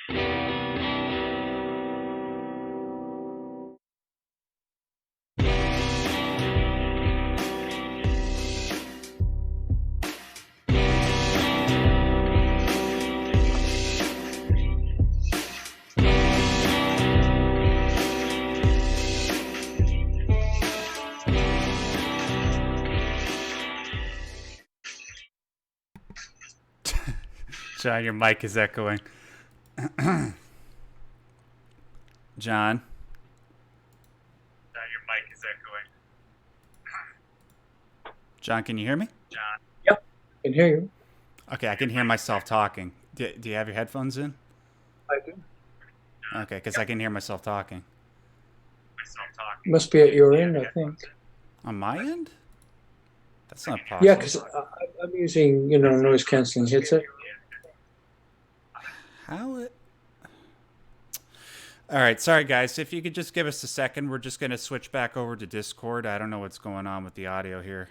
John, your mic is echoing. John, your mic is echoing. John, can you hear me? Yep, I can hear you. Okay, I can hear myself talking. Do you have your headphones in? I do. Okay, because I can hear myself talking. Must be at your end, I think. On my end? That's not Yeah, possible. because I'm using, noise canceling headset. How it... All right, sorry guys. If you could just give us a second, we're just going to switch back over to Discord. I don't know what's going on with the audio here.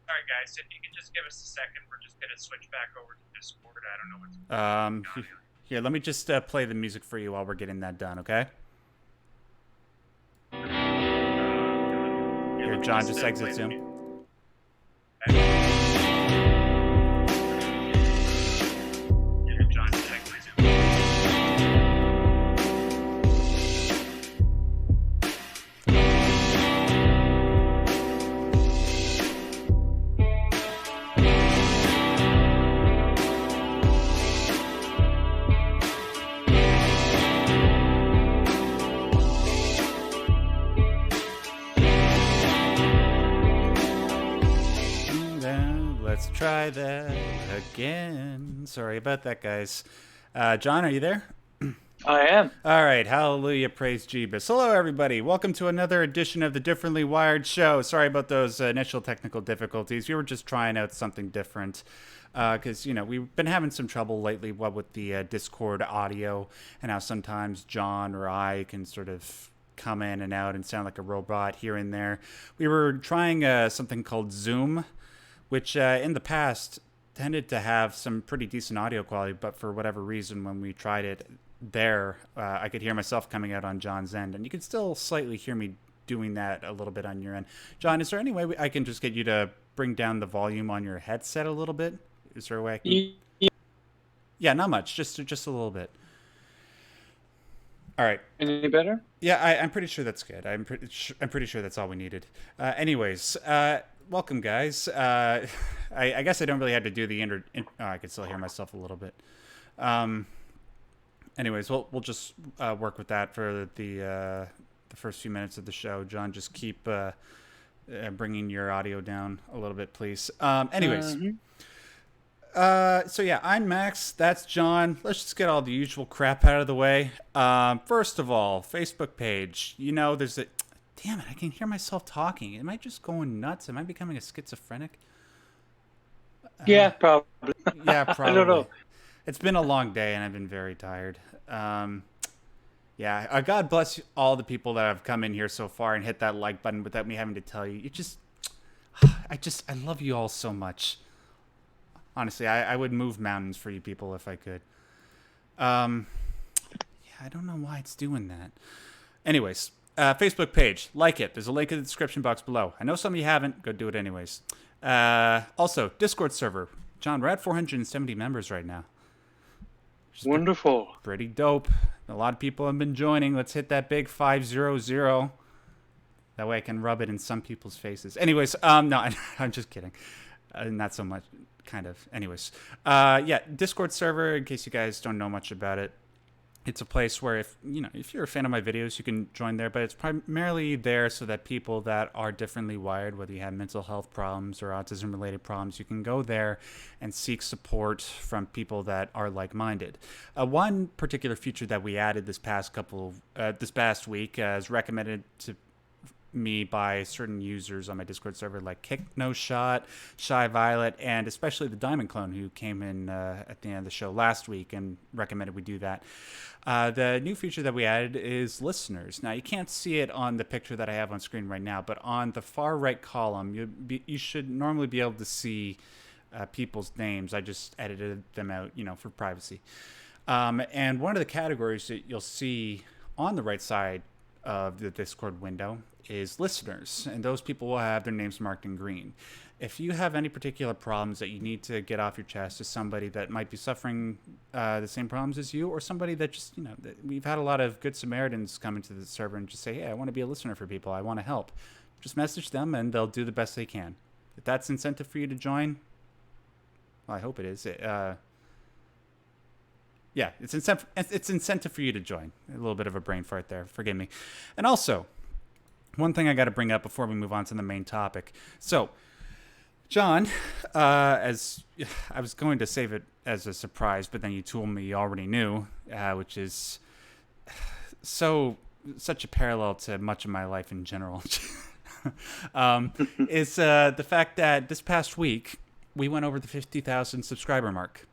Sorry guys, if you could just give us a second, we're just going to switch back over to Discord. I don't know what's going on. Here, let me just play the music for you while we're getting that done, okay? Here, John, just exit Zoom. Let's try that again. Sorry about that, guys. John, are you there? I am. All right. Hallelujah. Praise Jeebus. Hello, everybody. Welcome to another edition of the Differently Wired Show. Sorry about those initial technical difficulties. We were just trying out something different because, we've been having some trouble lately with the Discord audio and how sometimes John or I can sort of come in and out and sound like a robot here and there. We were trying something called Zoom, which in the past tended to have some pretty decent audio quality, but for whatever reason, when we tried it there, I could hear myself coming out on John's end, and you can still slightly hear me doing that a little bit on your end. John, is there any way I can just get you to bring down the volume on your headset a little bit? Is there a way I can... Yeah, not much, just a little bit. All right. Any better? Yeah, I'm pretty sure that's good. I'm pretty sure that's all we needed. Anyways, welcome, guys. I guess I don't really have to do the I can still hear myself a little bit. Anyways, we'll just work with that for the first few minutes of the show. John, just keep bringing your audio down a little bit, please. Anyways. So yeah, I'm Max. That's John. Let's just get all the usual crap out of the way. First of all, Facebook page. There's a... Damn it, I can hear myself talking. Am I just going nuts? Am I becoming a schizophrenic? Yeah, probably. Yeah, probably. I don't know. It's been a long day and I've been very tired. Yeah, God bless all the people that have come in here so far and hit that like button without me having to tell you. I love you all so much. Honestly, I would move mountains for you people if I could. Yeah, I don't know why it's doing that. Anyways, Facebook page, like it. There's a link in the description box below. I know some of you haven't. Go do it anyways. Also, Discord server. John, we're at 470 members right now. Wonderful. Pretty dope. A lot of people have been joining. Let's hit that big 500. That way I can rub it in some people's faces. Anyways, no, I'm just kidding. Not so much, kind of. Anyways, yeah, Discord server, in case you guys don't know much about it. It's a place where if you're a fan of my videos, you can join there, but it's primarily there so that people that are differently wired, whether you have mental health problems or autism related problems, you can go there and seek support from people that are like-minded. One particular feature that we added this past week is recommended to me by certain users on my Discord server like Kick No Shot, Shy Violet, and especially the Diamond Clone, who came in at the end of the show last week and recommended we do that. The new feature that we added is listeners. Now, you can't see it on the picture that I have on screen right now, but on the far right column, you should normally be able to see people's names. I just edited them out, for privacy. And one of the categories that you'll see on the right side of the Discord window is listeners, and those people will have their names marked in green. If you have any particular problems that you need to get off your chest to somebody that might be suffering the same problems as you, or somebody that just, we've had a lot of good Samaritans come into the server and just say, hey, I want to be a listener for people. I want to help. Just message them and they'll do the best they can. If that's incentive for you to join, well, I hope it is. Yeah, it's incentive for you to join. A little bit of a brain fart there. Forgive me. And also, one thing I got to bring up before we move on to the main topic. So, John, as I was going to save it as a surprise, but then you told me you already knew, which is such a parallel to much of my life in general. Is the fact that this past week we went over the 50,000 subscriber mark.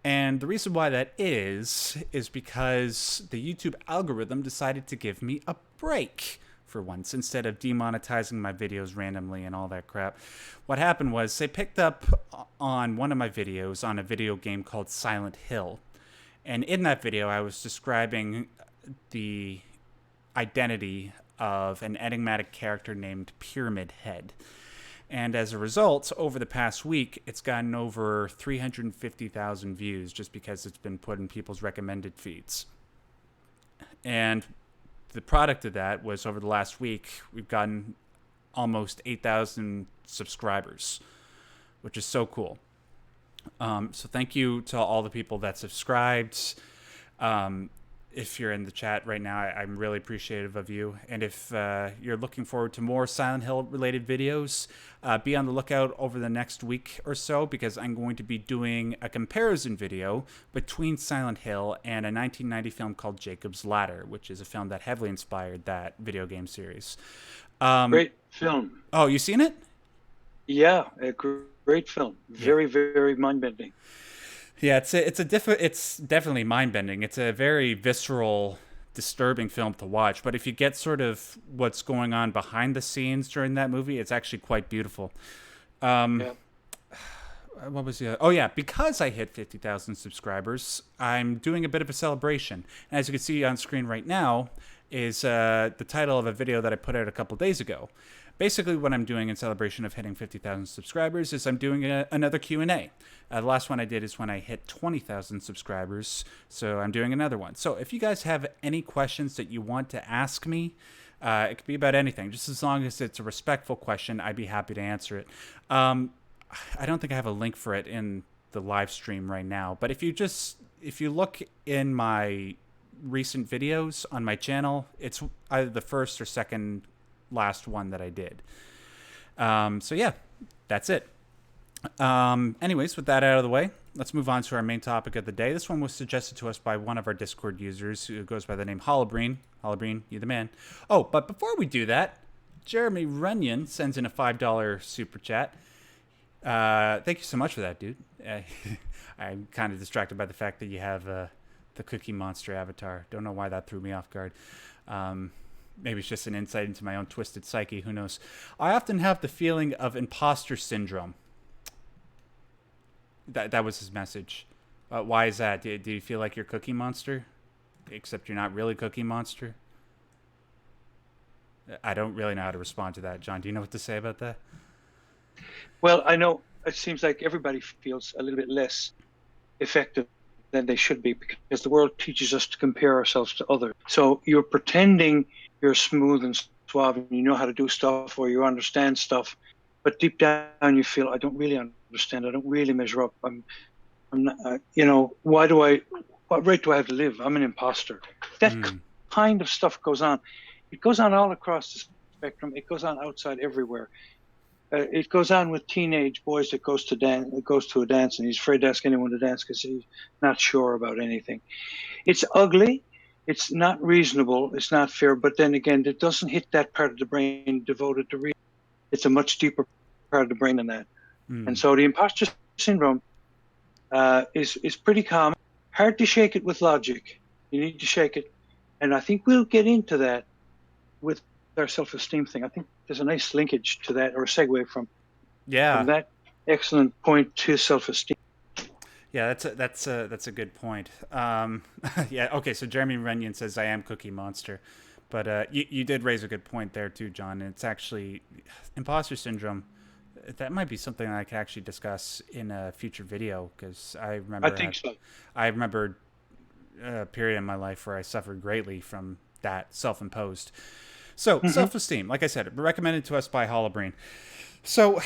And the reason why that is because the YouTube algorithm decided to give me a break for once instead of demonetizing my videos randomly and all that crap. What happened was they picked up on one of my videos on a video game called Silent Hill. And in that video, I was describing the identity of an enigmatic character named Pyramid Head. And as a result, over the past week, it's gotten over 350,000 views just because it's been put in people's recommended feeds. And the product of that was over the last week, we've gotten almost 8,000 subscribers, which is so cool. So thank you to all the people that subscribed. If you're in the chat right now, I'm really appreciative of you. And if you're looking forward to more Silent Hill related videos, be on the lookout over the next week or so, because I'm going to be doing a comparison video between Silent Hill and a 1990 film called Jacob's Ladder, which is a film that heavily inspired that video game series. Great film. Oh, you seen it? Yeah, a great film. Very, very mind-bending. Yeah, it's definitely mind-bending. It's a very visceral, disturbing film to watch. But if you get sort of what's going on behind the scenes during that movie, it's actually quite beautiful. Yeah. What was the? Oh yeah, because I hit 50,000 subscribers, I'm doing a bit of a celebration. And as you can see on screen right now, is the title of a video that I put out a couple days ago. Basically, what I'm doing in celebration of hitting 50,000 subscribers is I'm doing another Q&A. The last one I did is when I hit 20,000 subscribers, so I'm doing another one. So if you guys have any questions that you want to ask me, it could be about anything. Just as long as it's a respectful question, I'd be happy to answer it. I don't think I have a link for it in the live stream right now, but if you look in my recent videos on my channel, it's either the first or second last one that I did. So yeah, that's it. Anyways, with that out of the way, let's move on to our main topic of the day. This one was suggested to us by one of our Discord users who goes by the name Hollobreen. Hollobreen, you the man. Oh, but before we do that, Jeremy Runyon sends in a $5 super chat. Thank you so much for that, dude. I'm kind of distracted by the fact that you have the Cookie Monster avatar. Don't know why that threw me off guard. Maybe it's just an insight into my own twisted psyche. Who knows? I often have the feeling of Imposter Syndrome. That was his message. Why is that? Do you feel like you're Cookie Monster? Except you're not really Cookie Monster? I don't really know how to respond to that. John, do you know what to say about that? Well, I know it seems like everybody feels a little bit less effective than they should be, because the world teaches us to compare ourselves to others. So you're pretending you're smooth and suave and you know how to do stuff or you understand stuff, but deep down you feel, I don't really understand. I don't really measure up. I'm not, what right do I have to live? I'm an imposter. That kind of stuff goes on. It goes on all across the spectrum. It goes on outside everywhere. It goes on with teenage boys that goes to a dance and he's afraid to ask anyone to dance because he's not sure about anything. It's ugly. It's not reasonable. It's not fair. But then again, it doesn't hit that part of the brain devoted to reason. It's a much deeper part of the brain than that. And so the imposter syndrome is pretty common. Hard to shake it with logic. You need to shake it. And I think we'll get into that with our self-esteem thing. I think there's a nice linkage to that, or a segue from that excellent point to self-esteem. Yeah, that's a good point. Yeah, okay. So Jeremy Runyon says I am Cookie Monster, but you did raise a good point there too, John. It's actually imposter syndrome. That might be something I could actually discuss in a future video because I think so. I remember a period in my life where I suffered greatly from that self-imposed. So Hmm. self-esteem, like I said, recommended to us by Holobrain. So,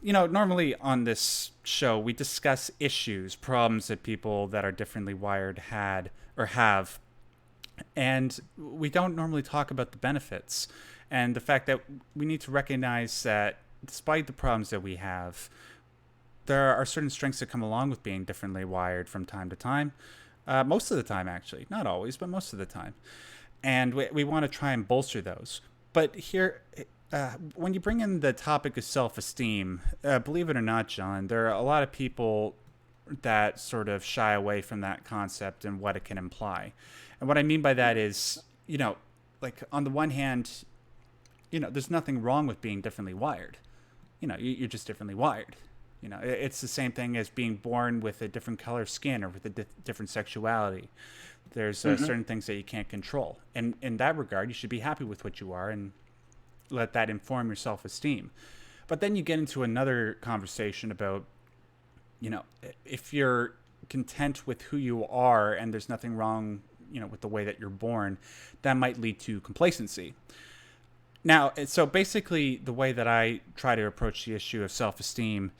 normally on this show, we discuss issues, problems that people that are differently wired had or have. And we don't normally talk about the benefits and the fact that we need to recognize that despite the problems that we have, there are certain strengths that come along with being differently wired from time to time. Most of the time, actually. Not always, but most of the time. And we want to try and bolster those. But here, when you bring in the topic of self-esteem, believe it or not, John, there are a lot of people that sort of shy away from that concept and what it can imply. And what I mean by that is, like on the one hand, there's nothing wrong with being differently wired. You're just differently wired. It's the same thing as being born with a different color skin or with a different sexuality. There's Hmm. certain things that you can't control. And in that regard, you should be happy with what you are and let that inform your self-esteem. But then you get into another conversation about, if you're content with who you are and there's nothing wrong, with the way that you're born, that might lead to complacency. Now, so basically, the way that I try to approach the issue of self-esteem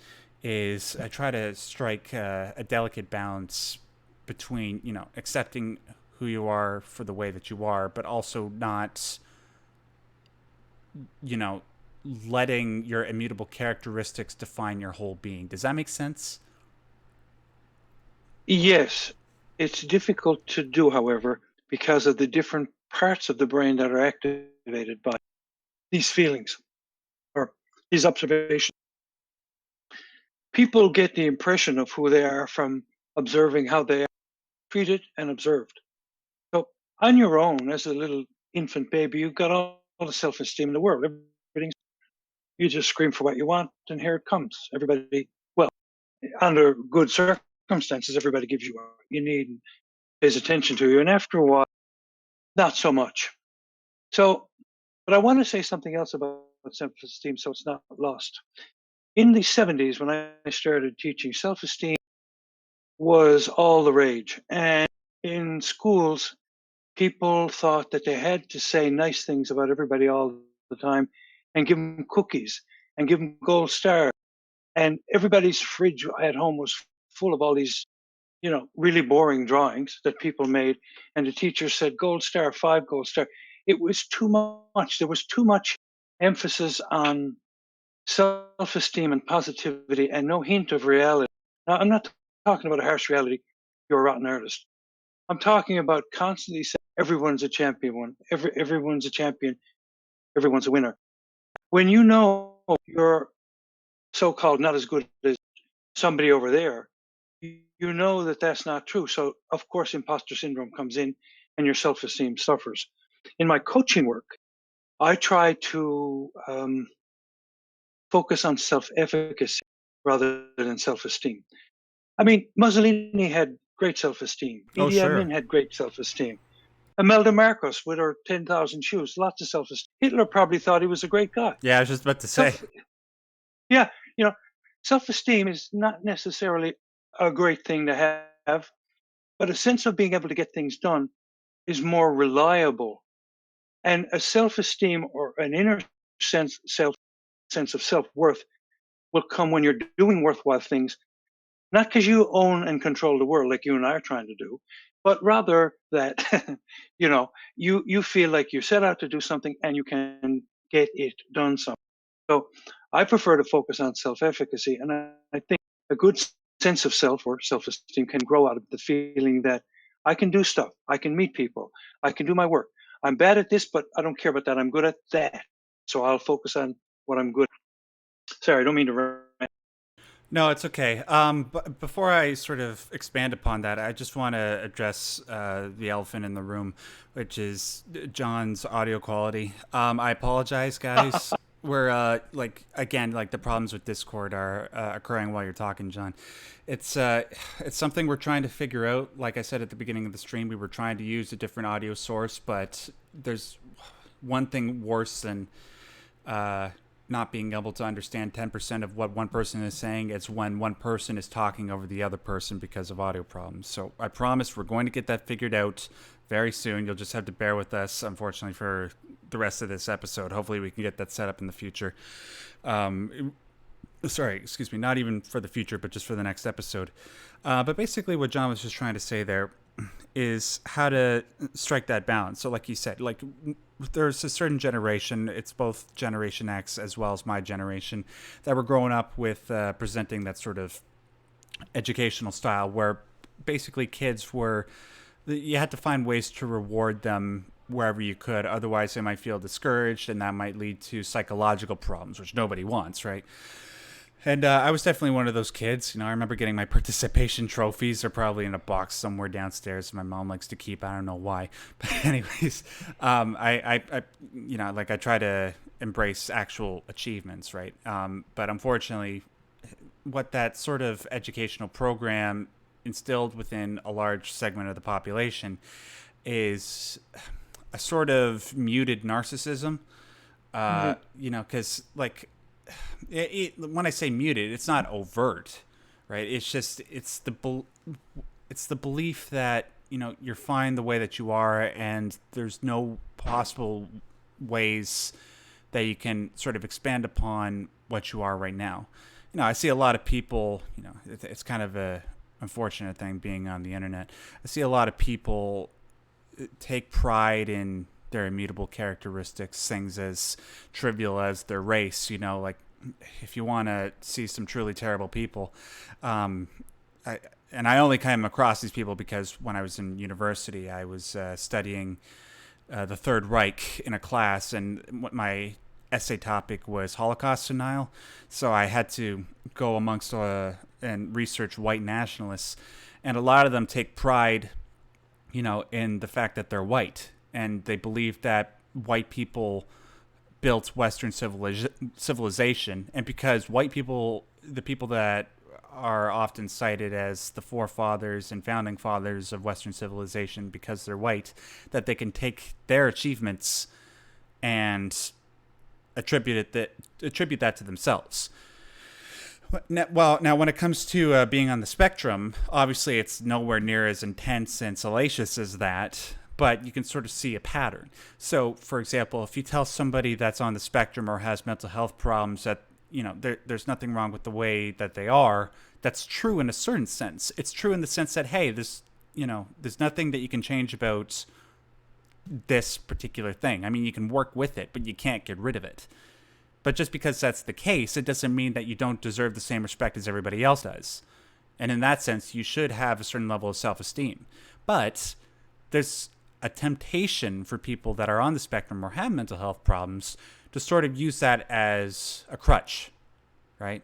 is I try to strike a delicate balance between, accepting who you are for the way that you are, but also not, you know, letting your immutable characteristics define your whole being. Does that make sense? Yes, it's difficult to do, however, because of the different parts of the brain that are activated by these feelings or these observations. People get the impression of who they are from observing how they are treated and observed. So, on your own, as a little infant baby, you've got all the self esteem in the world. Everything's, you just scream for what you want, and here it comes. Everybody, well, under good circumstances, everybody gives you what you need and pays attention to you. And after a while, not so much. So, but I want to say something else about self esteem so it's not lost. In the 70s, when I started teaching, self esteem was all the rage. And in schools, people thought that they had to say nice things about everybody all the time and give them cookies and give them gold stars. And everybody's fridge at home was full of all these, really boring drawings that people made. And the teacher said, gold star, 5 gold star. It was too much. There was too much emphasis on self esteem and positivity and no hint of reality. Now, I'm not talking about a harsh reality. You're a rotten artist. I'm talking about constantly saying everyone's a champion. Everyone's a champion. Everyone's a winner. When you know you're so-called not as good as somebody over there, you know that that's not true. So of course, imposter syndrome comes in, and your self-esteem suffers. In my coaching work, I try to focus on self-efficacy rather than self-esteem. I mean, Mussolini had great self-esteem. Oh, Idi sure. Amin had great self-esteem. Imelda Marcos with her 10,000 shoes, lots of self-esteem. Hitler probably thought he was a great guy. Yeah, I was just about to say. Self, yeah, you know, self-esteem is not necessarily a great thing to have, but a sense of being able to get things done is more reliable. And a self-esteem or an inner sense of self-worth will come when you're doing worthwhile things, not because you own and control the world like you and I are trying to do, but rather that you feel like you set out to do something and you can get it done. So I prefer to focus on self-efficacy, and I think a good sense of self or self-esteem can grow out of the feeling that I can do stuff, I can meet people, I can do my work. I'm bad at this, but I don't care about that. I'm good at that, so I'll focus on what I'm good at. Sorry, I don't mean to rant. No, it's okay. But before I sort of expand upon that, I just want to address the elephant in the room, which is John's audio quality. I apologize, guys. like again, like the problems with Discord are occurring while you're talking, John. It's something we're trying to figure out. Like I said at the beginning of the stream, we were trying to use a different audio source, but there's one thing worse than not being able to understand 10% of what one person is saying. It's when one person is talking over the other person because of audio problems. So I promise we're going to get that figured out very soon. You'll just have to bear with us, unfortunately, for the rest of this episode. Hopefully we can get that set up in the future. Sorry, excuse me, not even for the future, but just for the next episode. But basically what John was just trying to say there is how to strike that balance. So like you said, like there's a certain generation, it's both Generation X as well as my generation, that were growing up with presenting that sort of educational style where basically kids were, you had to find ways to reward them wherever you could. Otherwise, they might feel discouraged, and that might lead to psychological problems, which nobody wants, right? And I was definitely one of those kids. You know, I remember getting my participation trophies. They're probably in a box somewhere downstairs. My mom likes to keep. I don't know why. But anyways, you know, like I try to embrace actual achievements, right? But unfortunately, what that sort of educational program instilled within a large segment of the population is a sort of muted narcissism. You know, because like when I say muted, it's not overt, right? It's just it's the belief that, you know, you're fine the way that you are, and there's no possible ways that you can sort of expand upon what you are right now. You know, I see a lot of people. You know, it's kind of a unfortunate thing being on the internet. I see a lot of people take pride in their immutable characteristics, things as trivial as their race. You know, like if you want to see some truly terrible people, I only came across these people because when I was in university, I was studying the Third Reich in a class, and what my essay topic was Holocaust denial. So I had to go amongst and research white nationalists, and a lot of them take pride, you know, in the fact that they're white, and they believe that white people built Western civilization, and because white people, the people that are often cited as the forefathers and founding fathers of Western civilization, because they're white, that they can take their achievements and attribute that to themselves. Well, now when it comes to being on the spectrum, obviously it's nowhere near as intense and salacious as that, but you can sort of see a pattern. So, for example, if you tell somebody that's on the spectrum or has mental health problems that, you know, there's nothing wrong with the way that they are, that's true in a certain sense. It's true in the sense that, hey, there's nothing that you can change about this particular thing. I mean, you can work with it, but you can't get rid of it. But just because that's the case, it doesn't mean that you don't deserve the same respect as everybody else does. And in that sense, you should have a certain level of self-esteem. But there's a temptation for people that are on the spectrum or have mental health problems to sort of use that as a crutch, right?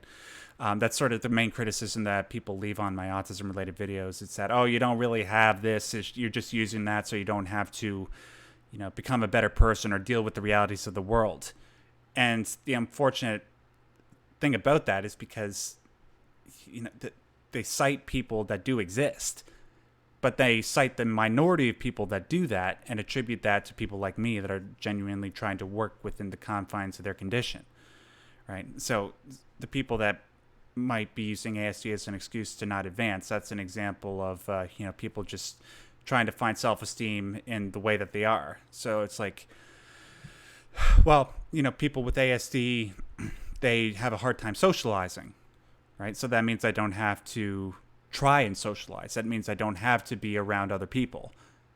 That's sort of the main criticism that people leave on my autism-related videos. It's that, oh, you don't really have this. You're just using that so you don't have to, you know, become a better person or deal with the realities of the world. And the unfortunate thing about that is because, you know, they cite people that do exist, but they cite the minority of people that do that and attribute that to people like me that are genuinely trying to work within the confines of their condition, right? So the people that might be using ASD as an excuse to not advance, that's an example of, you know, people just trying to find self-esteem in the way that they are. So it's like, well, you know, people with ASD, they have a hard time socializing, right? So that means I don't have to try and socialize. That means I don't have to be around other people.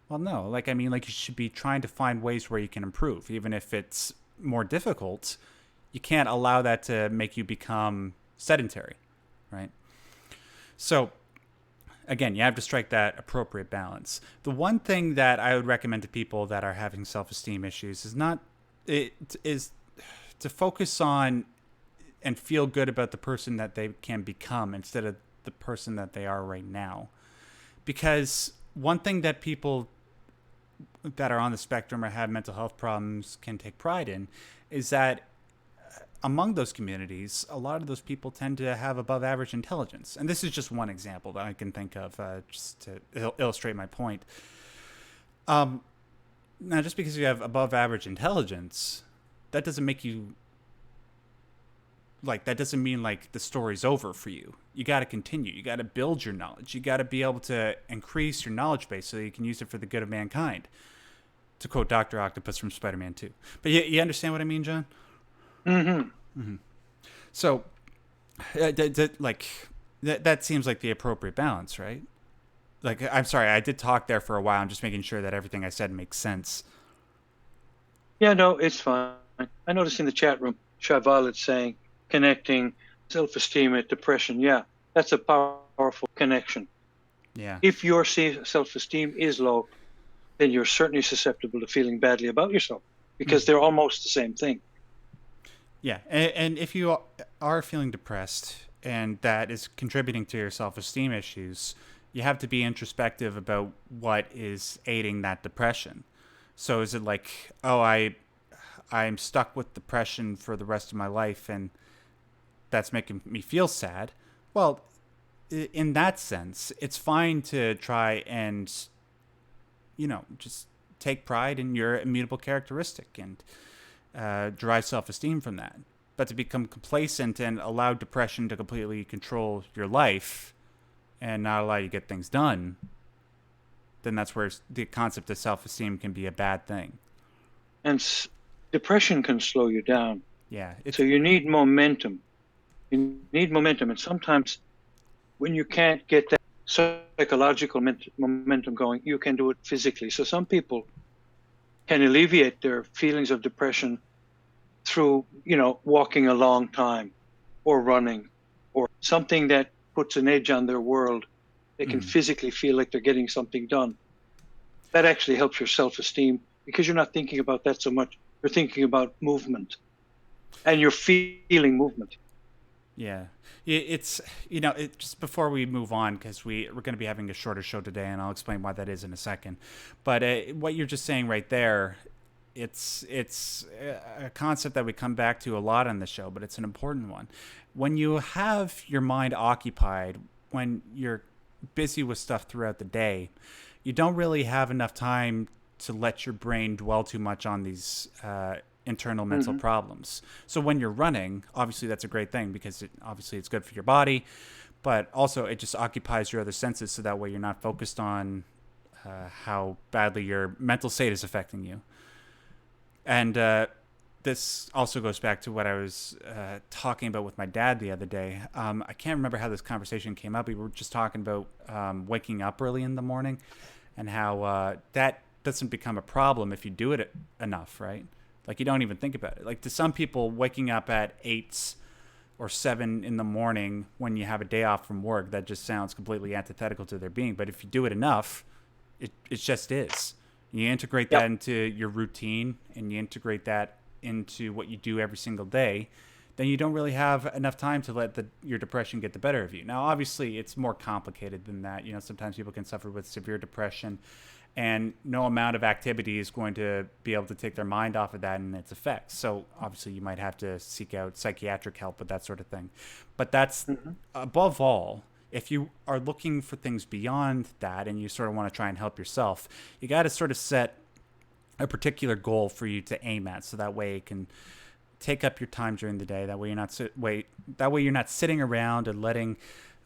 Well, no, like, I mean, like, you should be trying to find ways where you can improve. Even if it's more difficult, you can't allow that to make you become sedentary, right? So again, you have to strike that appropriate balance. The one thing that I would recommend to people that are having self-esteem issues is to focus on and feel good about the person that they can become instead of the person that they are right now. Because one thing that people that are on the spectrum or have mental health problems can take pride in is that among those communities, a lot of those people tend to have above average intelligence. And this is just one example that I can think of just to illustrate my point. Now, just because you have above average intelligence, that doesn't make you that doesn't mean the story's over for you. You got to continue. You got to build your knowledge. You got to be able to increase your knowledge base so you can use it for the good of mankind. To quote Dr. Octopus from Spider-Man 2. But you understand what I mean, John? Mm-hmm. So, that seems like the appropriate balance, right? I'm sorry, I did talk there for a while. I'm just making sure that everything I said makes sense. Yeah, no, it's fine. I noticed in the chat room, Violet saying connecting self-esteem with depression. Yeah, that's a powerful connection. Yeah. If your self-esteem is low, then you're certainly susceptible to feeling badly about yourself because they're almost the same thing. Yeah, and if you are feeling depressed and that is contributing to your self-esteem issues, you have to be introspective about what is aiding that depression. So is it I'm stuck with depression for the rest of my life and that's making me feel sad? Well, in that sense, it's fine to try and, just take pride in your immutable characteristic and derive self-esteem from that. But to become complacent and allow depression to completely control your life and not allow you to get things done, then that's where the concept of self-esteem can be a bad thing. And depression can slow you down. Yeah. So you need momentum. You need momentum. And sometimes when you can't get that psychological momentum going, you can do it physically. So some people can alleviate their feelings of depression through, walking a long time or running or something that puts an edge on their world. They can physically feel like they're getting something done. That actually helps your self-esteem because you're not thinking about that so much. You're thinking about movement and you're feeling movement. Yeah. It's, just before we move on, because we're going to be having a shorter show today, and I'll explain why that is in a second. But what you're just saying right there, it's a concept that we come back to a lot on the show, but it's an important one. When you have your mind occupied, when you're busy with stuff throughout the day, you don't really have enough time to let your brain dwell too much on these internal mental problems. So when you're running, obviously that's a great thing because it's good for your body, but also it just occupies your other senses so that way you're not focused on how badly your mental state is affecting you. And this also goes back to what I was talking about with my dad the other day. I can't remember how this conversation came up. We were just talking about waking up early in the morning and how that doesn't become a problem if you do it enough, right? You don't even think about it. To some people, waking up at 8 or 7 in the morning when you have a day off from work, that just sounds completely antithetical to their being. But if you do it enough, it just is. You integrate that into your routine and you integrate that into what you do every single day, then you don't really have enough time to let your depression get the better of you. Now, obviously, it's more complicated than that. Sometimes people can suffer with severe depression, and no amount of activity is going to be able to take their mind off of that and its effects. So obviously you might have to seek out psychiatric help with that sort of thing. But that's above all, if you are looking for things beyond that and you sort of want to try and help yourself, you got to sort of set a particular goal for you to aim at, so that way it can take up your time during the day. That way you're not sitting around and letting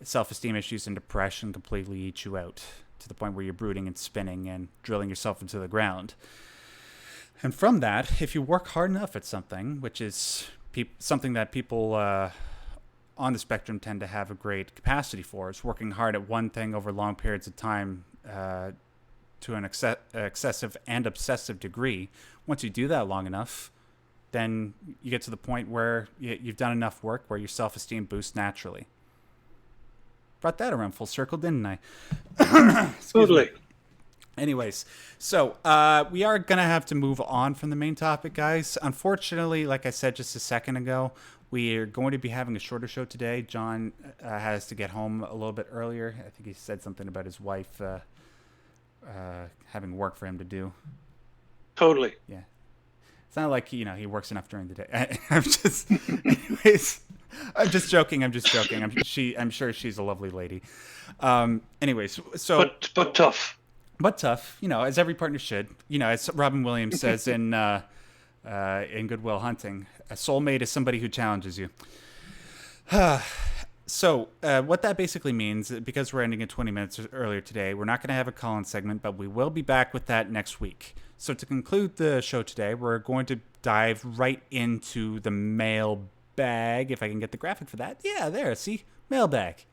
self-esteem issues and depression completely eat you out to the point where you're brooding and spinning and drilling yourself into the ground. And from that, if you work hard enough at something, which is something that people on the spectrum tend to have a great capacity for, is working hard at one thing over long periods of time to an excessive and obsessive degree. Once you do that long enough, then you get to the point where you've done enough work where your self-esteem boosts naturally. Brought that around full circle, didn't I? Totally. Anyways, so we are going to have to move on from the main topic, guys. Unfortunately, like I said just a second ago, we are going to be having a shorter show today. John has to get home a little bit earlier. I think he said something about his wife having work for him to do. Totally. Yeah. not like he works enough during the day. I'm just, anyways. I'm just joking. I'm sure she's a lovely lady. Anyways, so but tough. but tough, as every partner should. As Robin Williams says in Good Will Hunting, a soulmate is somebody who challenges you. So what that basically means, because we're ending at 20 minutes earlier today, we're not going to have a call-in segment, but we will be back with that next week. So to conclude the show today, we're going to dive right into the mailbag, if I can get the graphic for that. Yeah, there, see? Mailbag.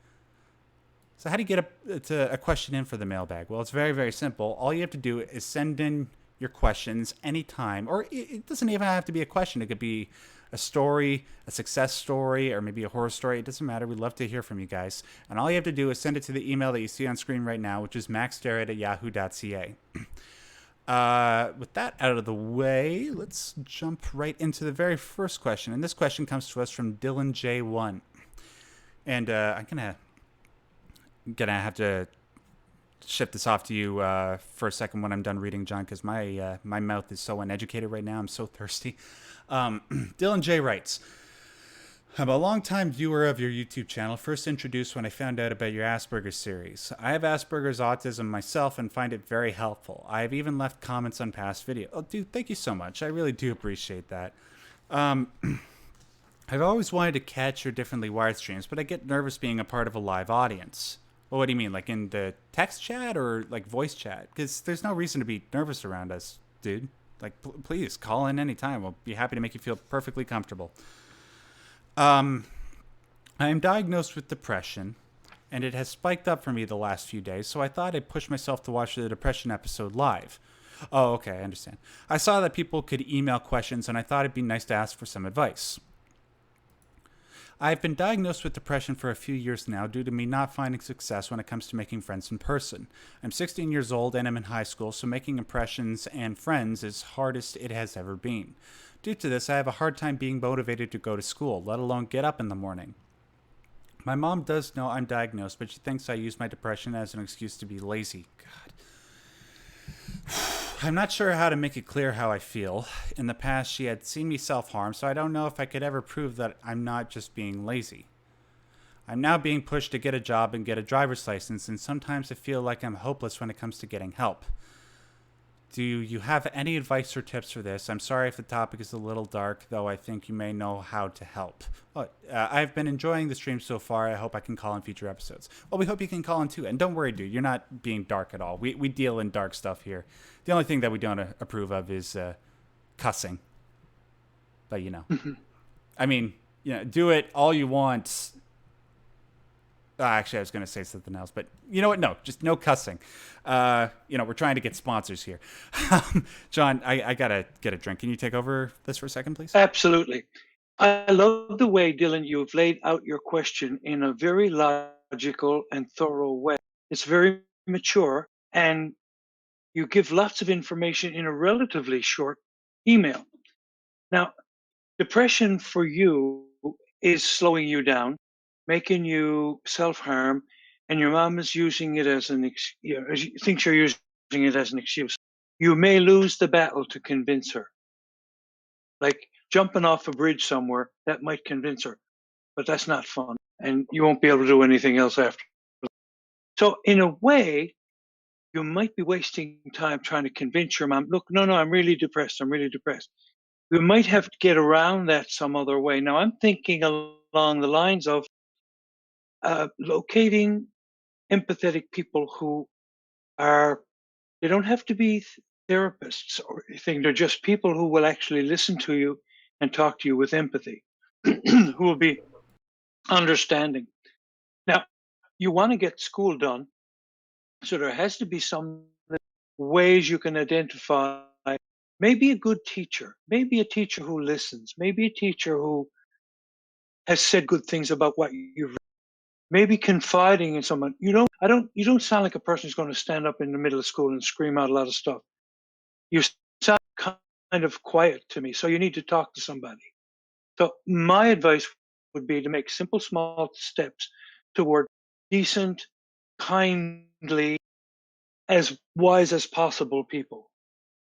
So how do you get a question in for the mailbag? Well, it's very, very simple. All you have to do is send in your questions anytime, or it doesn't even have to be a question. It could be a story, a success story, or maybe a horror story. It doesn't matter. We'd love to hear from you guys. And all you have to do is send it to the email that you see on screen right now, which is maxdarrett@yahoo.ca. With that out of the way, let's jump right into the very first question. And this question comes to us from Dylan J1. And I'm gonna have to ship this off to you for a second when I'm done reading, John, because my mouth is so uneducated right now. I'm so thirsty. Dylan J writes, I'm a longtime viewer of your YouTube channel, first introduced when I found out about your Asperger's series. I have Asperger's autism myself and find it very helpful. I have even left comments on past videos. Oh, dude, thank you so much. I really do appreciate that. I've always wanted to catch your differently wired streams, but I get nervous being a part of a live audience. Well, what do you mean? Like in the text chat or like voice chat? Because there's no reason to be nervous around us, dude. Like, please call in anytime. We'll be happy to make you feel perfectly comfortable. I am diagnosed with depression, and it has spiked up for me the last few days, so I thought I'd push myself to watch the depression episode live. Oh, okay, I understand. I saw that people could email questions, and I thought it'd be nice to ask for some advice. I've been diagnosed with depression for a few years now due to me not finding success when it comes to making friends in person. I'm 16 years old and I'm in high school, so making impressions and friends is hardest it has ever been. Due to this, I have a hard time being motivated to go to school, let alone get up in the morning. My mom does know I'm diagnosed, but she thinks I use my depression as an excuse to be lazy. God. I'm not sure how to make it clear how I feel. In the past, she had seen me self-harm, so I don't know if I could ever prove that I'm not just being lazy. I'm now being pushed to get a job and get a driver's license, and sometimes I feel like I'm hopeless when it comes to getting help. Do you have any advice or tips for this? I'm sorry if the topic is a little dark, though I think you may know how to help. I've been enjoying the stream so far. I hope I can call in future episodes. Well, we hope you can call in too. And don't worry, dude. You're not being dark at all. We deal in dark stuff here. The only thing that we don't approve of is cussing. But, I mean, do it all you want. Actually, I was going to say something else, but you know what? No, just no cussing. We're trying to get sponsors here. John, I got to get a drink. Can you take over this for a second, please? Absolutely. I love the way, Dylan, you've laid out your question in a very logical and thorough way. It's very mature, and you give lots of information in a relatively short email. Now, depression for you is slowing you down, making you self-harm, and your mom is using it as thinks you're using it as an excuse. You may lose the battle to convince her. Like jumping off a bridge somewhere, that might convince her, but that's not fun, and you won't be able to do anything else after. So in a way, you might be wasting time trying to convince your mom, look, no, I'm really depressed. I'm really depressed. We might have to get around that some other way. Now, I'm thinking along the lines of locating empathetic people who they don't have to be therapists or anything. They're just people who will actually listen to you and talk to you with empathy, who will be understanding. Now, you want to get school done, so there has to be some ways you can identify maybe a good teacher, maybe a teacher who listens, maybe a teacher who has said good things about what you've read, maybe confiding in someone. You don't sound like a person who's going to stand up in the middle of school and scream out a lot of stuff. You sound kind of quiet to me, so you need to talk to somebody. So my advice would be to make simple, small steps toward decent, kindly, as wise as possible people.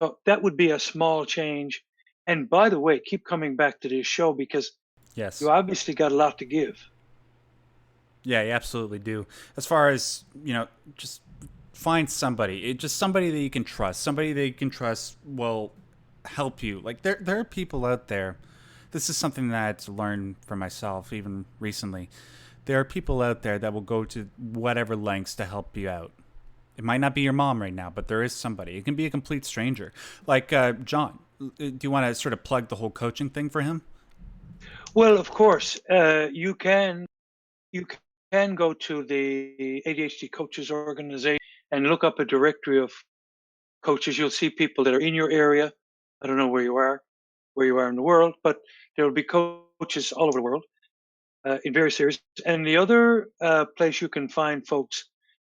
So that would be a small change And by the way, keep coming back to this show because Yes. you obviously got a lot to give. Yeah, you absolutely do. As far as, just find somebody. Just somebody that you can trust. Somebody that you can trust will help you. Like there are people out there. This is something that I had to learn for myself even recently. There are people out there that will go to whatever lengths to help you out. It might not be your mom right now, but there is somebody. It can be a complete stranger. Like John. Do you want to sort of plug the whole coaching thing for him? Well, of course, you can go to the ADHD Coaches Organization and look up a directory of coaches. You'll see people that are in your area. I don't know where you are in the world, but there will be coaches all over the world in various areas. And the other place you can find folks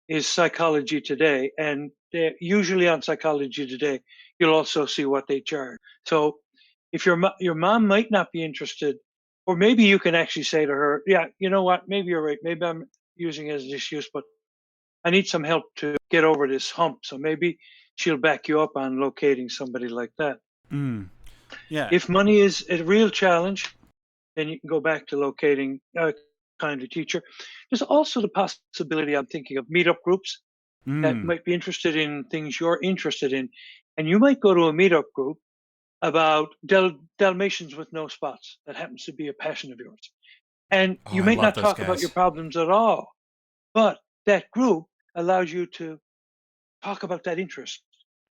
is Psychology Today, and usually on Psychology Today, you'll also see what they charge. So if your mom might not be interested, or maybe you can actually say to her, "Yeah, you know what? Maybe you're right. Maybe I'm using it as an excuse, but I need some help to get over this hump." So maybe she'll back you up on locating somebody like that. Mm. Yeah. If money is a real challenge, then you can go back to locating a kindly teacher. There's also the possibility, I'm thinking of meetup groups that Mm. might be interested in things you're interested in. And you might go to a meetup group about Dalmatians with no spots. That happens to be a passion of yours. And Oh, you I may love not those talk about your guys. problems at all, but that group allows you to talk about that interest.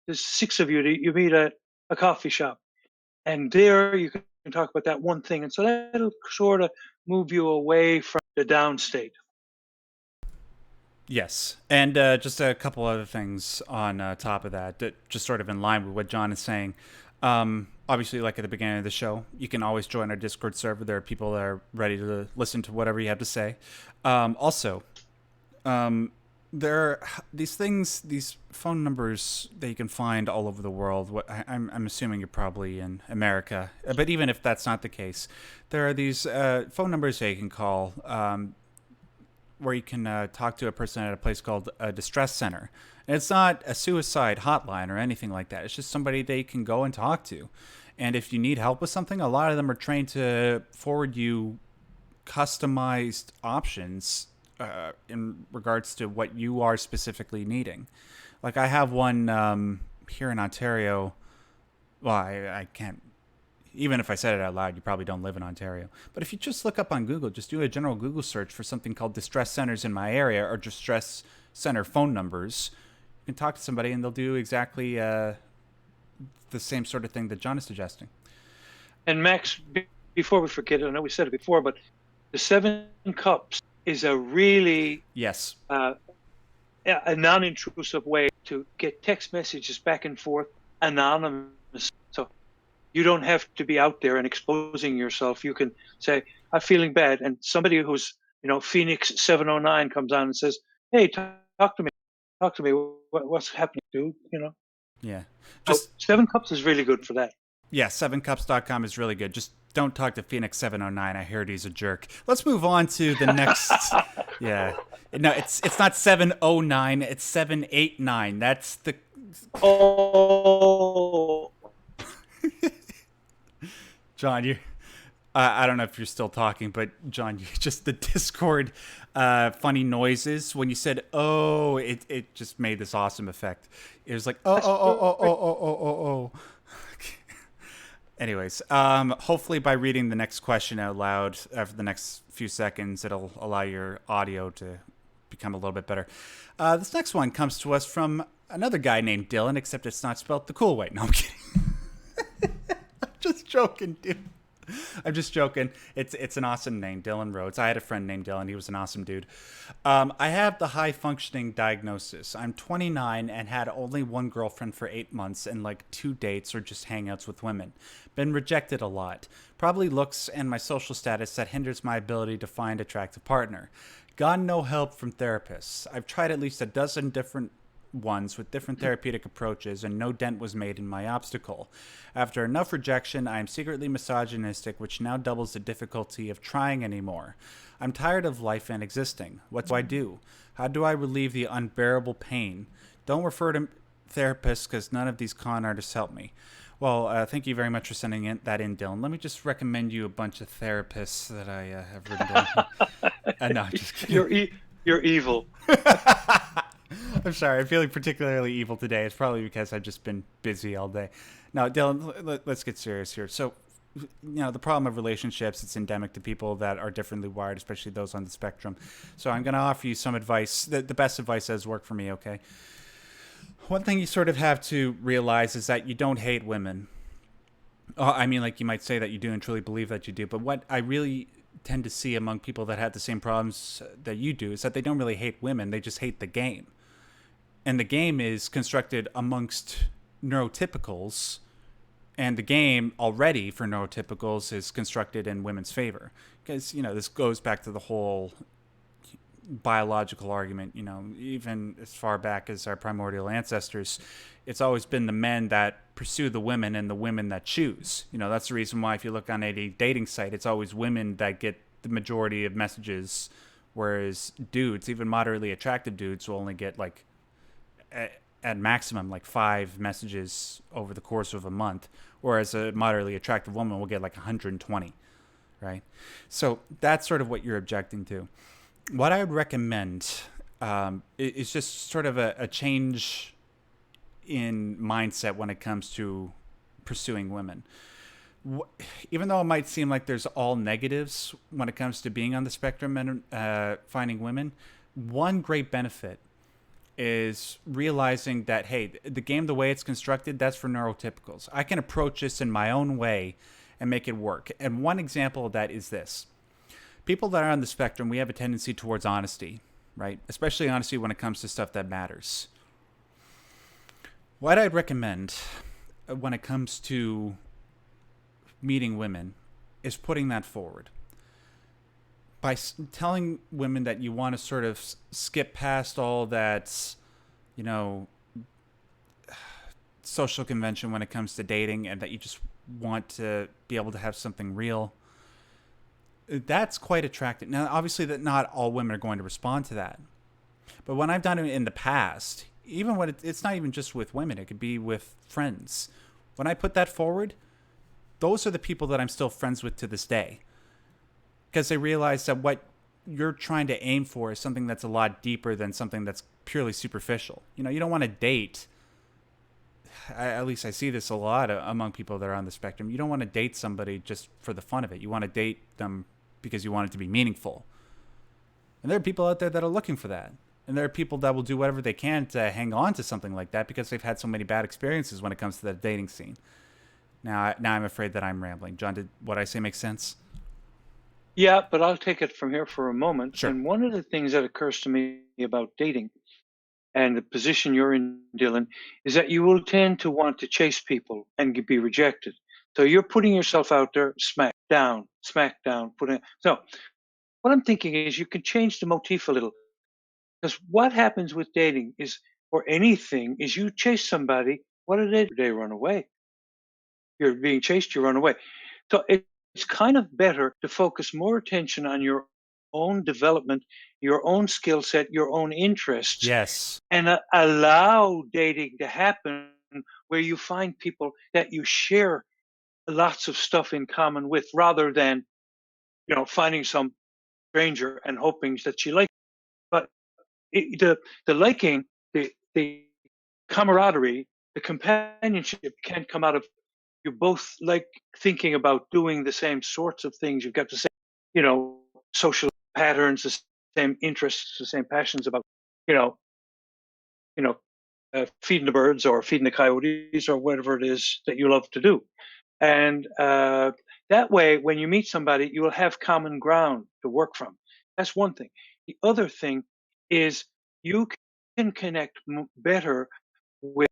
There's 6 of you that you meet at a coffee shop, and there you can talk about that one thing. And so that'll sort of move you away from the down state. Yes, and just a couple other things on top of that, that just sort of in line with what John is saying. Obviously, like at the beginning of the show, you can always join our Discord server. There are people that are ready to listen to whatever you have to say. Also, there are these things, these phone numbers that you can find all over the world. I'm assuming you're probably in America, but even if that's not the case, there are these phone numbers that you can call. Where you can talk to a person at a place called a distress center. And it's not a suicide hotline or anything like that. It's just somebody they can go and talk to. And if you need help with something, a lot of them are trained to forward you customized options in regards to what you are specifically needing. Like I have one here in Ontario. Well, I can't even if I said it out loud, you probably don't live in Ontario. But if you just look up on Google, just do a general Google search for something called distress centers in my area or distress center phone numbers, you can talk to somebody and they'll do exactly the same sort of thing that John is suggesting. And Max, before we forget it, I know we said it before, but the 7 cups is a really Yes. a non-intrusive way to get text messages back and forth anonymous. So you don't have to be out there and exposing yourself. You can say, "I'm feeling bad," and somebody who's Phoenix 709 comes on and says, "Hey, talk to me. Talk to me. What's happening, dude?" Yeah. So Just 7 cups is really good for that. yeah, 7cups.com is really good. Just don't talk to Phoenix 709. I heard he's a jerk. Let's move on to the next. Yeah. No, it's not 709, it's 789. That's the Oh, John, you. I don't know if you're still talking, but John, you just the Discord funny noises when you said "oh," it just made this awesome effect. It was like oh that's oh oh oh perfect. oh oh oh oh. Anyways, hopefully by reading the next question out loud after the next few seconds, it'll allow your audio to become a little bit better. This next one comes to us from another guy named Dylan, except it's not spelled the cool way. No, I'm kidding. I'm just joking, dude. I'm just joking. It's an awesome name, Dylan Rhodes. I had a friend named Dylan. He was an awesome dude. I have the high functioning diagnosis. I'm 29 and had only one girlfriend for 8 months and like 2 dates or just hangouts with women. Been rejected a lot. Probably looks and my social status that hinders my ability to find attractive partner. Gotten no help from therapists. I've tried at least a dozen different ones with different therapeutic approaches, and no dent was made in my obstacle. After enough rejection, I am secretly misogynistic, which now doubles the difficulty of trying anymore. I'm tired of life and existing. What do I do? How do I relieve the unbearable pain? Don't refer to therapists because none of these con artists help me. Well, thank you very much for sending that in, Dylan. Let me just recommend you a bunch of therapists that I have written down here. No, I'm just kidding. You're evil. I'm sorry. I'm feeling particularly evil today. It's probably because I've just been busy all day. Now, Dylan, let's get serious here. So, the problem of relationships, it's endemic to people that are differently wired, especially those on the spectrum. So I'm going to offer you some advice. The best advice that has worked for me, okay? One thing you sort of have to realize is that you don't hate women. I mean, like, you might say that you do and truly believe that you do, but what I really tend to see among people that have the same problems that you do is that they don't really hate women, they just hate the game. And the game is constructed amongst neurotypicals, and the game already for neurotypicals is constructed in women's favor. Because, this goes back to the whole biological argument, even as far back as our primordial ancestors, it's always been the men that pursue the women and the women that choose. That's the reason why if you look on a dating site, it's always women that get the majority of messages, whereas dudes, even moderately attractive dudes, will only get like at maximum like 5 messages over the course of a month, whereas a moderately attractive woman will get like 120, right? So that's sort of what you're objecting to. What I would recommend is just sort of a change in mindset when it comes to pursuing women. Even though it might seem like there's all negatives when it comes to being on the spectrum and finding women, one great benefit is realizing that, hey, the game, the way it's constructed, that's for neurotypicals. I can approach this in my own way and make it work. And one example of that is this. People that are on the spectrum, we have a tendency towards honesty, right? Especially honesty when it comes to stuff that matters. What I'd recommend when it comes to meeting women is putting that forward. By telling women that you want to sort of skip past all that, social convention when it comes to dating, and that you just want to be able to have something real, that's quite attractive. Now, obviously, that not all women are going to respond to that. But when I've done it in the past, even when it's not even just with women, it could be with friends. When I put that forward, those are the people that I'm still friends with to this day. Because they realize that what you're trying to aim for is something that's a lot deeper than something that's purely superficial. You don't want to date. At least I see this a lot among people that are on the spectrum. You don't want to date somebody just for the fun of it. You want to date them because you want it to be meaningful. And there are people out there that are looking for that. And there are people that will do whatever they can to hang on to something like that because they've had so many bad experiences when it comes to the dating scene. Now I'm afraid that I'm rambling. John, did what I say make sense? Yeah, but I'll take it from here for a moment. Sure. And one of the things that occurs to me about dating and the position you're in, Dylan, is that you will tend to want to chase people and be rejected. So you're putting yourself out there, smack down, putting. So what I'm thinking is you can change the motif a little. Because what happens with dating is, or anything, is you chase somebody, what do? They run away. You're being chased, you run away. So it's kind of better to focus more attention on your own development, your own skill set, your own interests, Yes. and allow dating to happen where you find people that you share lots of stuff in common with, rather than finding some stranger and hoping that she likes. But the liking, the camaraderie, the companionship can come out of you both like thinking about doing the same sorts of things. You've got the same, social patterns, the same interests, the same passions about, you know, you know, feeding the birds or feeding the coyotes or whatever it is that you love to do. And that way, when you meet somebody, you will have common ground to work from. That's one thing. The other thing is you can connect better with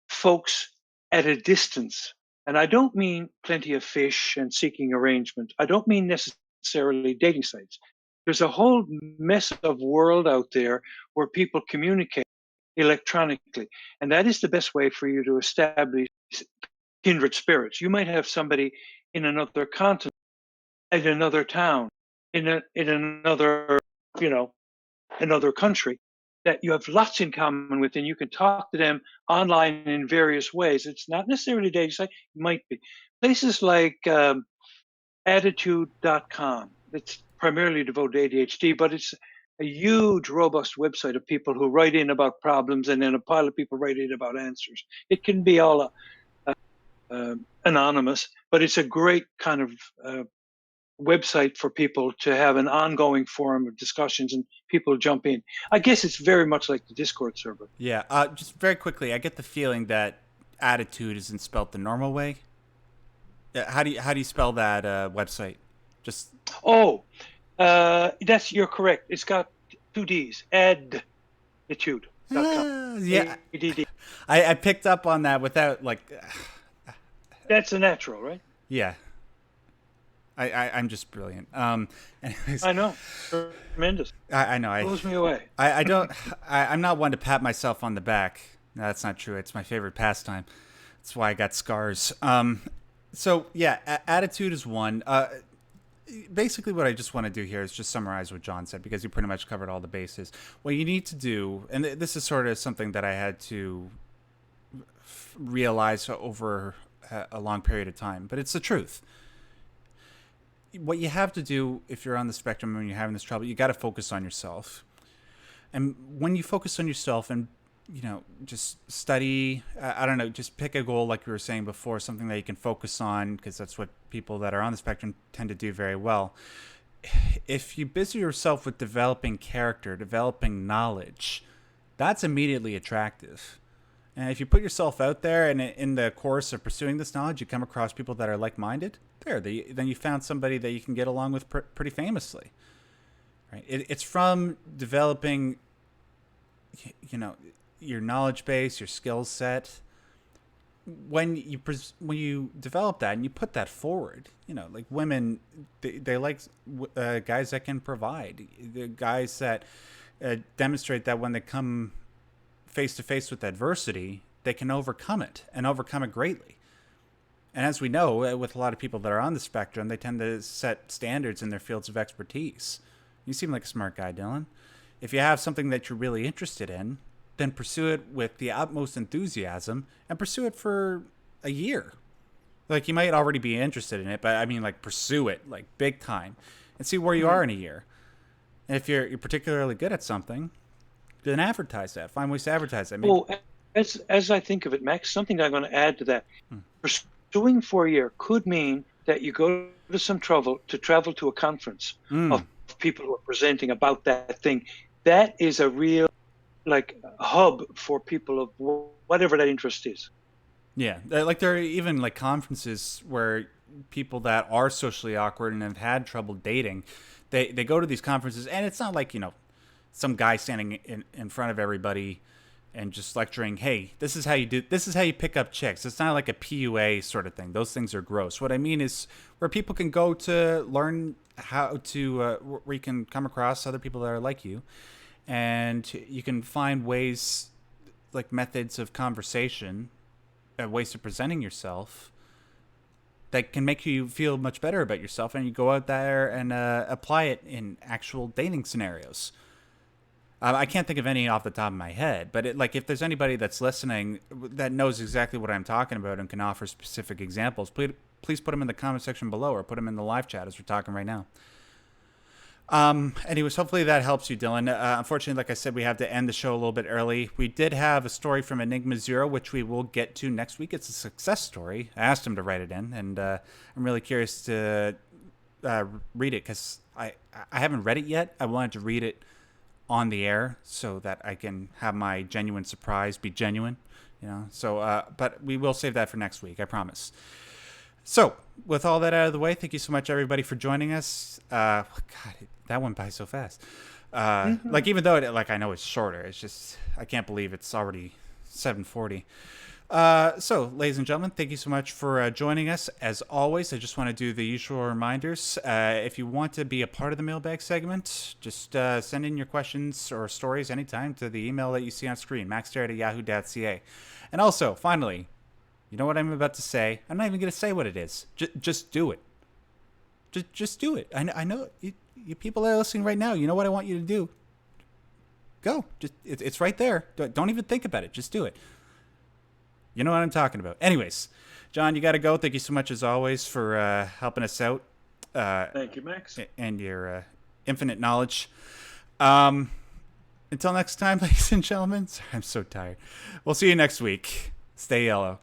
folks at a distance. And I don't mean plenty of fish and seeking arrangement. I don't mean necessarily dating sites. There's a whole mess of world out there where people communicate electronically. And that is the best way for you to establish kindred spirits. You might have somebody in another continent, in another town, in another, another country that you have lots in common with, and you can talk to them online in various ways. It's not necessarily dating site, it might be. Places like attitude.com, that's primarily devoted to ADHD, but it's a huge, robust website of people who write in about problems, and then a pile of people write in about answers. It can be all anonymous, but it's a great kind of website for people to have an ongoing forum of discussions and people jump in. I guess it's very much like the Discord server. Yeah. Just very quickly, I get the feeling that attitude isn't spelled the normal way. How do you spell that website? Just Oh, you're correct. It's got two D's. Attitude.com. yeah. ADD. I picked up on that without like. That's a natural, right? Yeah. I'm just brilliant. Anyways, I know. Tremendous. I know. Blows me away. I don't. I'm not one to pat myself on the back. No, that's not true. It's my favorite pastime. That's why I got scars. So yeah, attitude is one. Basically, what I just want to do here is just summarize what John said, because he pretty much covered all the bases. What you need to do, and this is sort of something that I had to realize over a long period of time, but it's the truth. What you have to do if you're on the spectrum and you're having this trouble, you got to focus on yourself. And when you focus on yourself and, just study, I don't know, just pick a goal like we were saying before, something that you can focus on, because that's what people that are on the spectrum tend to do very well. If you busy yourself with developing character, developing knowledge, that's immediately attractive. And if you put yourself out there and in the course of pursuing this knowledge, you come across people that are like-minded, then you found somebody that you can get along with pretty famously. Right? It's from developing, your knowledge base, your skill set. When you develop that and you put that forward, like women, they like guys that can provide, the guys that demonstrate that when they come face to face with adversity, they can overcome it and overcome it greatly. And as we know, with a lot of people that are on the spectrum, they tend to set standards in their fields of expertise. You seem like a smart guy, Dylan. If you have something that you're really interested in, then pursue it with the utmost enthusiasm and pursue it for a year. Like, you might already be interested in it, but I mean, like, pursue it, like, big time, and see where you are in a year. And if you're particularly good at something, then advertise that. Find ways to advertise that. Well, as I think of it, Max, something I'm going to add to that. Pursuing for a year could mean that you go to some trouble to travel to a conference of people who are presenting about that thing. That is a real, hub for people of whatever that interest is. Yeah, like there are even like conferences where people that are socially awkward and have had trouble dating, they go to these conferences, and it's not like, some guy standing in front of everybody and just lecturing, hey, this is how you pick up chicks. It's not like a PUA sort of thing. Those things are gross. What I mean is where people can go to learn how to, where you can come across other people that are like you, and you can find ways, like methods of conversation, ways of presenting yourself that can make you feel much better about yourself, and you go out there and apply it in actual dating scenarios. I can't think of any off the top of my head, but if there's anybody that's listening that knows exactly what I'm talking about and can offer specific examples, please put them in the comment section below, or put them in the live chat as we're talking right now. Anyways, hopefully that helps you, Dylan. Unfortunately, like I said, we have to end the show a little bit early. We did have a story from Enigma Zero, which we will get to next week. It's a success story. I asked him to write it in, and I'm really curious to read it, because I haven't read it yet. I wanted to read it on the air so that I can have my genuine surprise be genuine, So, but we will save that for next week, I promise. So, with all that out of the way, thank you so much, everybody, for joining us. God, that went by so fast. Even though I know it's shorter, it's just I can't believe it's already 7:40. So, ladies and gentlemen, thank you so much for joining us. As always, I just want to do the usual reminders. If you want to be a part of the mailbag segment, just send in your questions or stories anytime to the email that you see on screen, maxterrett@yahoo.ca. And also, finally, you know what I'm about to say? I'm not even going to say what it is. Just do it. Just do it. I know you people that are listening right now, you know what I want you to do. Go. Just it's right there. Don't even think about it. Just do it. You know what I'm talking about. Anyways, John, you got to go. Thank you so much as always for helping us out. Thank you, Max. And your infinite knowledge. Until next time, ladies and gentlemen. Sorry, I'm so tired. We'll see you next week. Stay yellow.